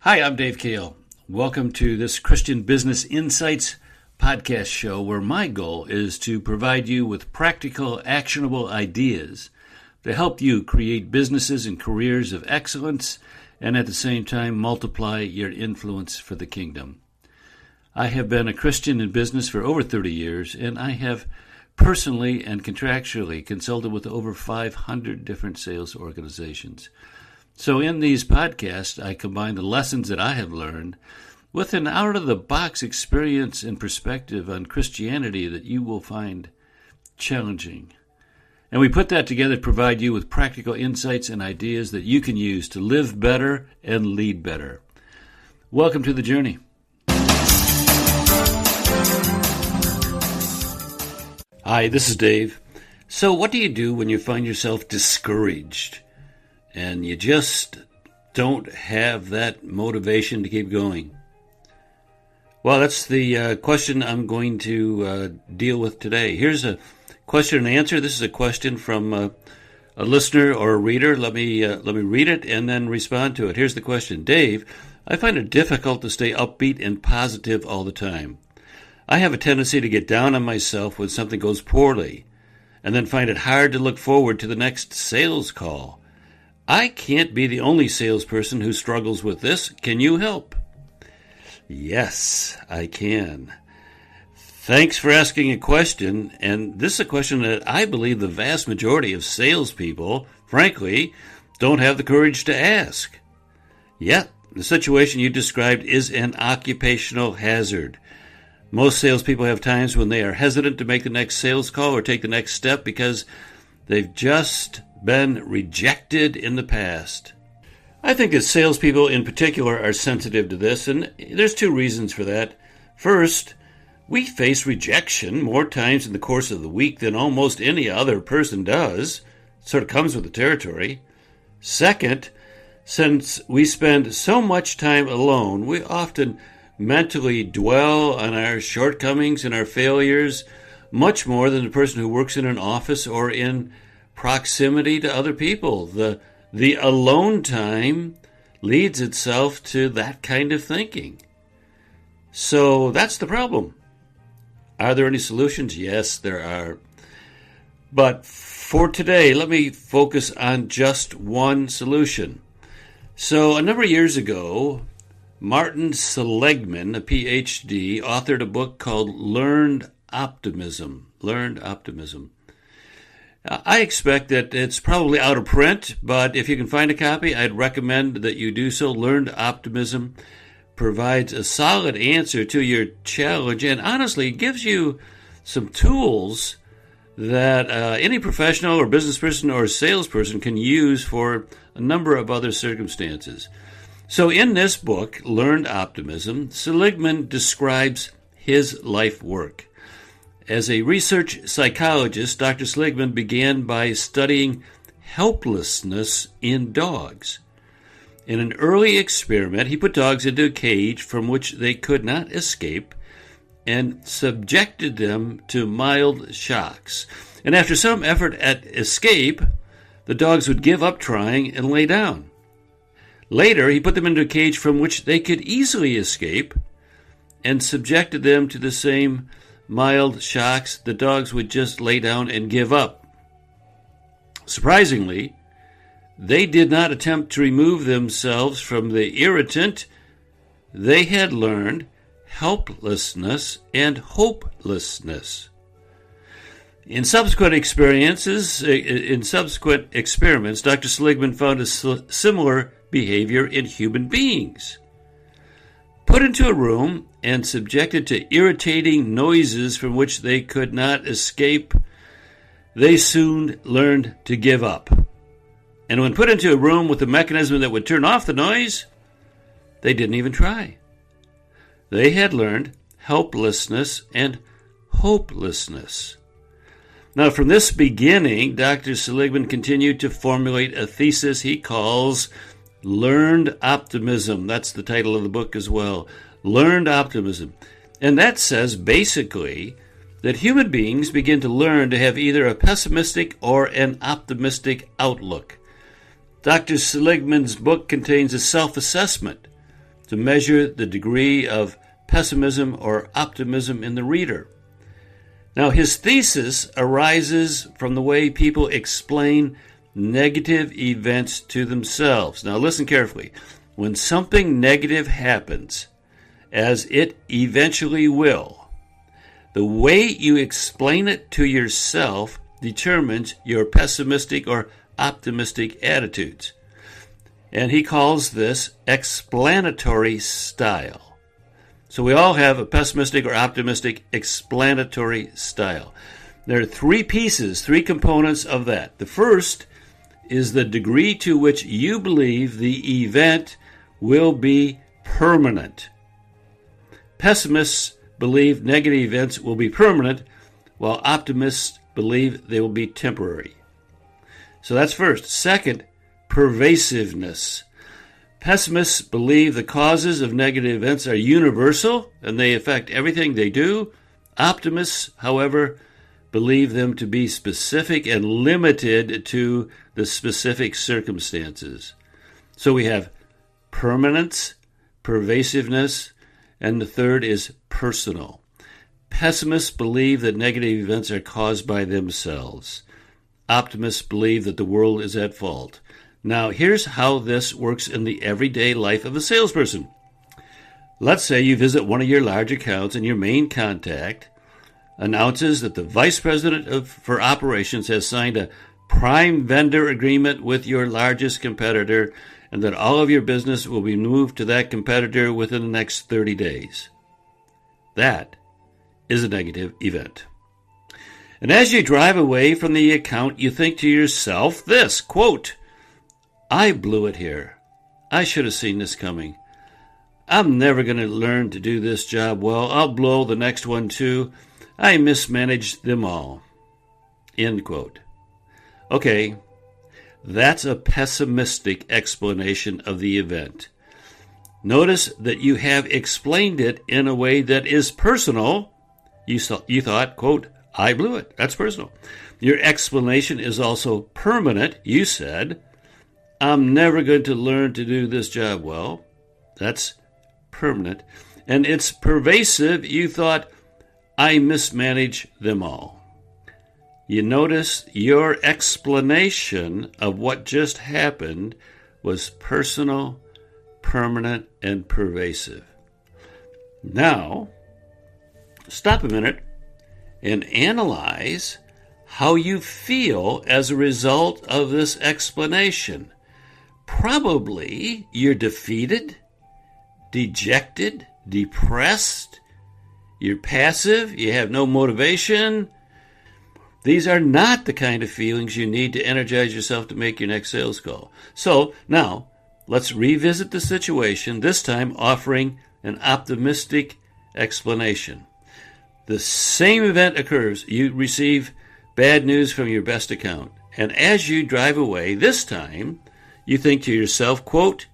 Hi, I'm Dave Kahle. Welcome to this Christian Business Insights podcast show where my goal is to provide you with practical, actionable ideas to help you create businesses and careers of excellence and at the same time multiply your influence for the kingdom. I have been a Christian in business for over 30 years, and I have personally and contractually consulted with over 500 different sales organizations. So in these podcasts, I combine the lessons that I have learned with an out-of-the-box experience and perspective on Christianity that you will find challenging. And we put that together to provide you with practical insights and ideas that you can use to live better and lead better. Welcome to the journey. Hi, this is Dave. So what do you do when you find yourself discouraged and you just don't have that motivation to keep going? Well, that's the question I'm going to deal with today. Here's a question and answer. This is a question from a listener or a reader. Let me read it and then respond to it. Here's the question. Dave, I find it difficult to stay upbeat and positive all the time. I have a tendency to get down on myself when something goes poorly and then find it hard to look forward to the next sales call. I can't be the only salesperson who struggles with this. Can you help? Yes, I can. Thanks for asking a question, and this is a question that I believe the vast majority of salespeople, frankly, don't have the courage to ask. Yet, the situation you described is an occupational hazard. Most salespeople have times when they are hesitant to make the next sales call or take the next step because they've just been rejected in the past. I think that salespeople in particular are sensitive to this, and there's two reasons for that. First, we face rejection more times in the course of the week than almost any other person does. It sort of comes with the territory. Second, since we spend so much time alone, we often mentally dwell on our shortcomings and our failures much more than the person who works in an office or in proximity to other people. The alone time leads itself to that kind of thinking. So that's the problem. Are there any solutions? Yes, there are. But for today, let me focus on just one solution. So a number of years ago, Martin Seligman, a PhD, authored a book called Learned Optimism. I expect that it's probably out of print, but if you can find a copy, I'd recommend that you do so. Learned Optimism provides a solid answer to your challenge and honestly gives you some tools that any professional or business person or salesperson can use for a number of other circumstances. So in this book, Learned Optimism, Seligman describes his life work. As a research psychologist, Dr. Seligman began by studying helplessness in dogs. In an early experiment, he put dogs into a cage from which they could not escape and subjected them to mild shocks. And after some effort at escape, the dogs would give up trying and lay down. Later, he put them into a cage from which they could easily escape and subjected them to the same mild shocks. The dogs would just lay down and give up. Surprisingly, they did not attempt to remove themselves from the irritant. They had learned helplessness and hopelessness. In subsequent experiments, Dr. Seligman found a similar behavior in human beings. Put into a room and subjected to irritating noises from which they could not escape, they soon learned to give up. And when put into a room with a mechanism that would turn off the noise, they didn't even try. They had learned helplessness and hopelessness. Now, from this beginning, Dr. Seligman continued to formulate a thesis he calls Learned Optimism. That's the title of the book as well. Learned Optimism. And that says basically that human beings begin to learn to have either a pessimistic or an optimistic outlook. Dr. Seligman's book contains a self-assessment to measure the degree of pessimism or optimism in the reader. Now, his thesis arises from the way people explain negative events to themselves. Now, listen carefully. When something negative happens, as it eventually will, the way you explain it to yourself determines your pessimistic or optimistic attitudes. And he calls this explanatory style. So we all have a pessimistic or optimistic explanatory style. There are three components of that. The first is the degree to which you believe the event will be permanent. Pessimists believe negative events will be permanent, while optimists believe they will be temporary. So that's first. Second, pervasiveness. Pessimists believe the causes of negative events are universal and they affect everything they do. Optimists, however, believe them to be specific and limited to the specific circumstances. So we have permanence, pervasiveness, and the third is personal. Pessimists believe that negative events are caused by themselves. Optimists believe that the world is at fault. Now, here's how this works in the everyday life of a salesperson. Let's say you visit one of your large accounts and your main contact announces that the vice president for operations has signed a prime vendor agreement with your largest competitor and that all of your business will be moved to that competitor within the next 30 days. That is a negative event. And as you drive away from the account, you think to yourself this, quote, I blew it here. I should have seen this coming. I'm never going to learn to do this job well. I'll blow the next one too. I mismanaged them all. End quote. Okay, that's a pessimistic explanation of the event. Notice that you have explained it in a way that is personal. You thought, quote, I blew it. That's personal. Your explanation is also permanent. You said, I'm never going to learn to do this job well. That's permanent. And it's pervasive. You thought, I mismanage them all. You notice your explanation of what just happened was personal, permanent, and pervasive. Now, stop a minute and analyze how you feel as a result of this explanation. Probably you're defeated, dejected, depressed, you're passive, you have no motivation. These are not the kind of feelings you need to energize yourself to make your next sales call. So now, let's revisit the situation, this time offering an optimistic explanation. The same event occurs. You receive bad news from your best account. And as you drive away, this time, you think to yourself, quote,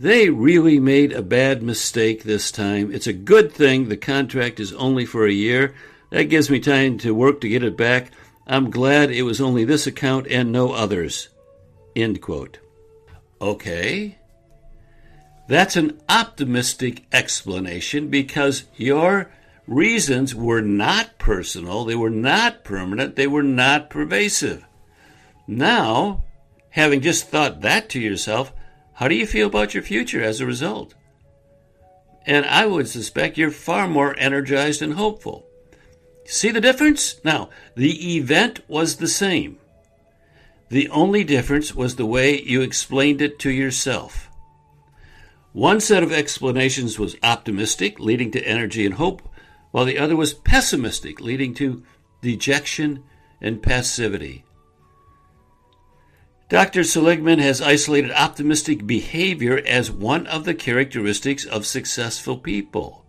they really made a bad mistake this time. It's a good thing the contract is only for a year. That gives me time to work to get it back. I'm glad it was only this account and no others. End quote. Okay. That's an optimistic explanation because your reasons were not personal, they were not permanent, they were not pervasive. Now, having just thought that to yourself, how do you feel about your future as a result? And I would suspect you're far more energized and hopeful. See the difference? Now, the event was the same. The only difference was the way you explained it to yourself. One set of explanations was optimistic, leading to energy and hope, while the other was pessimistic, leading to dejection and passivity. Dr. Seligman has isolated optimistic behavior as one of the characteristics of successful people.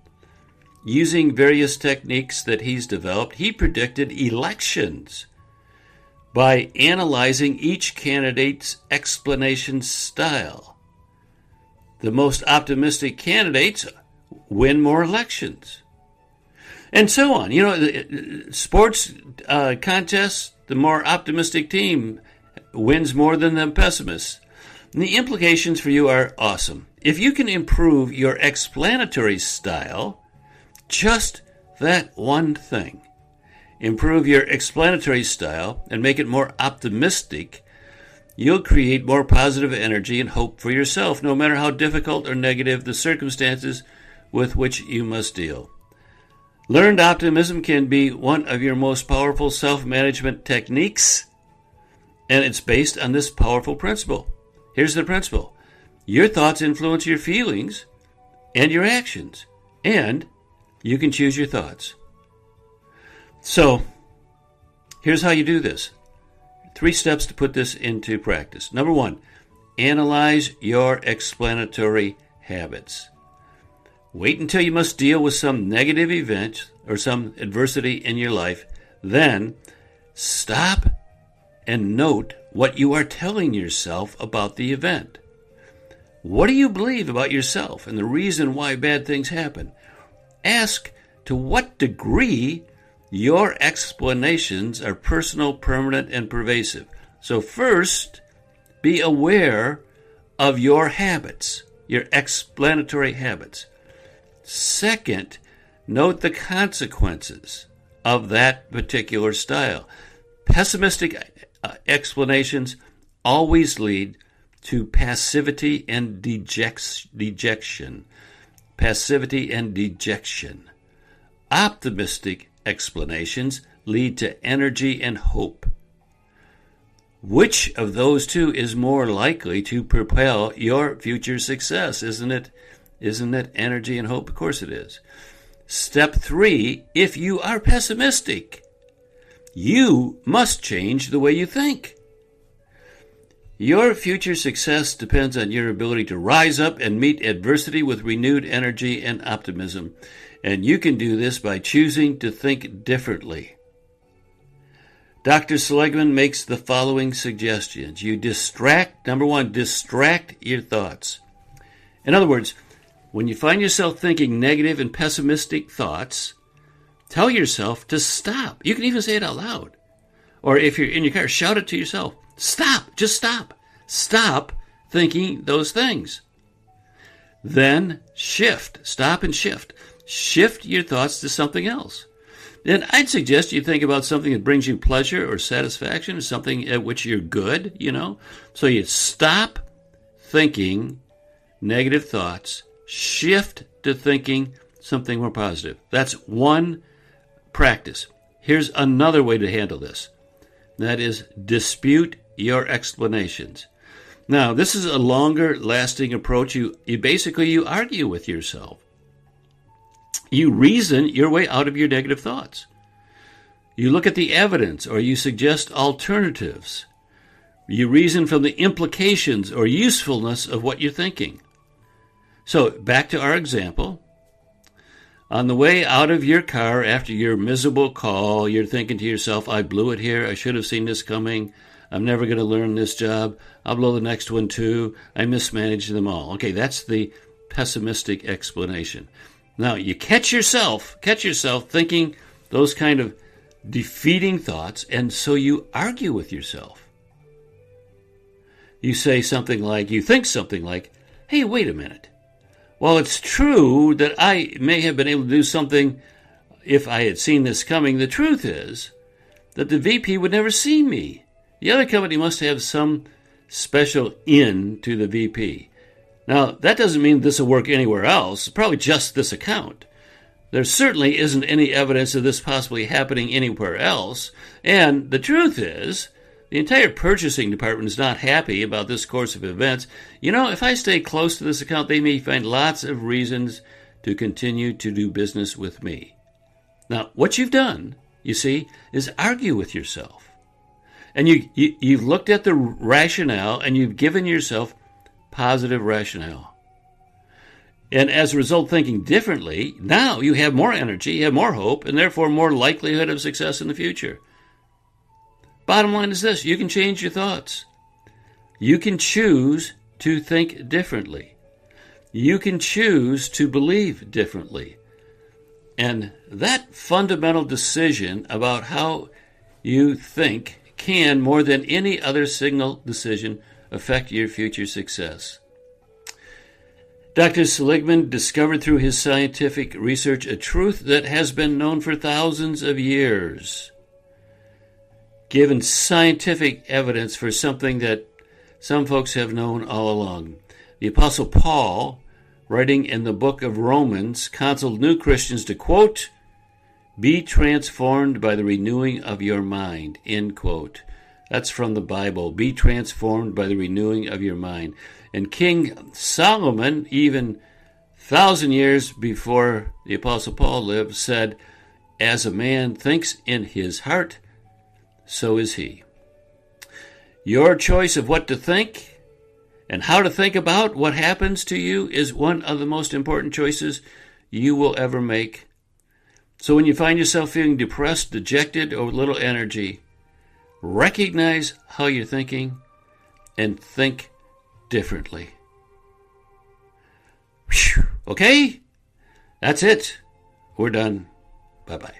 Using various techniques that he's developed, he predicted elections by analyzing each candidate's explanation style. The most optimistic candidates win more elections. And so on. You know, sports contests, the more optimistic team wins more than the pessimists. And the implications for you are awesome. If you can improve your explanatory style, just that one thing, improve your explanatory style and make it more optimistic, you'll create more positive energy and hope for yourself, no matter how difficult or negative the circumstances with which you must deal. Learned optimism can be one of your most powerful self-management techniques, and it's based on this powerful principle. Here's the principle. Your thoughts influence your feelings and your actions, and you can choose your thoughts. So, here's how you do this. 3 steps to put this into practice. Number 1, analyze your explanatory habits. Wait until you must deal with some negative event or some adversity in your life. Then, stop and note what you are telling yourself about the event. What do you believe about yourself and the reason why bad things happen? Ask to what degree your explanations are personal, permanent, and pervasive. So first, be aware of your habits, your explanatory habits. Second, note the consequences of that particular style. Pessimistic explanations always lead to passivity and dejection. Passivity and dejection. Optimistic explanations lead to energy and hope. Which of those two is more likely to propel your future success? Isn't it energy and hope? Of course it is. Step 3, if you are pessimistic, you must change the way you think. Your future success depends on your ability to rise up and meet adversity with renewed energy and optimism. And you can do this by choosing to think differently. Dr. Seligman makes the following suggestions. Number 1, distract your thoughts. In other words, when you find yourself thinking negative and pessimistic thoughts, tell yourself to stop. You can even say it out loud. Or if you're in your car, shout it to yourself. Stop. Just stop. Stop thinking those things. Then shift. Stop and shift. Shift your thoughts to something else. Then I'd suggest you think about something that brings you pleasure or satisfaction, or something at which you're good, So you stop thinking negative thoughts, shift to thinking something more positive. That's one practice. Here's another way to handle this. That is, dispute your explanations. Now, this is a longer lasting approach. You argue with yourself. You reason your way out of your negative thoughts. You look at the evidence, or you suggest alternatives. You reason from the implications or usefulness of what you're thinking. So, back to our example. On the way out of your car after your miserable call, you're thinking to yourself, I blew it here. I should have seen this coming. I'm never going to learn this job. I'll blow the next one too. I mismanaged them all. Okay, that's the pessimistic explanation. Now, you catch yourself thinking those kind of defeating thoughts, and so you argue with yourself. You think something like, hey, wait a minute. While it's true that I may have been able to do something if I had seen this coming, the truth is that the VP would never see me. The other company must have some special in to the VP. Now, that doesn't mean this will work anywhere else. It's probably just this account. There certainly isn't any evidence of this possibly happening anywhere else. And the truth is, the entire purchasing department is not happy about this course of events. If I stay close to this account, they may find lots of reasons to continue to do business with me. Now, what you've done, you see, is argue with yourself. And you've looked at the rationale, and you've given yourself positive rationale. And as a result, thinking differently, now you have more energy, you have more hope, and therefore more likelihood of success in the future. Bottom line is this: you can change your thoughts. You can choose to think differently. You can choose to believe differently. And that fundamental decision about how you think can, more than any other single decision, affect your future success. Dr. Seligman discovered through his scientific research a truth that has been known for thousands of years, given scientific evidence for something that some folks have known all along. The Apostle Paul, writing in the book of Romans, counseled new Christians to, quote, "Be transformed by the renewing of your mind," end quote. That's from the Bible. Be transformed by the renewing of your mind. And King Solomon, even 1,000 years before the Apostle Paul lived, said, "As a man thinks in his heart, so is he." Your choice of what to think and how to think about what happens to you is one of the most important choices you will ever make. So when you find yourself feeling depressed, dejected, or with little energy, recognize how you're thinking and think differently. Whew. Okay? That's it. We're done. Bye-bye.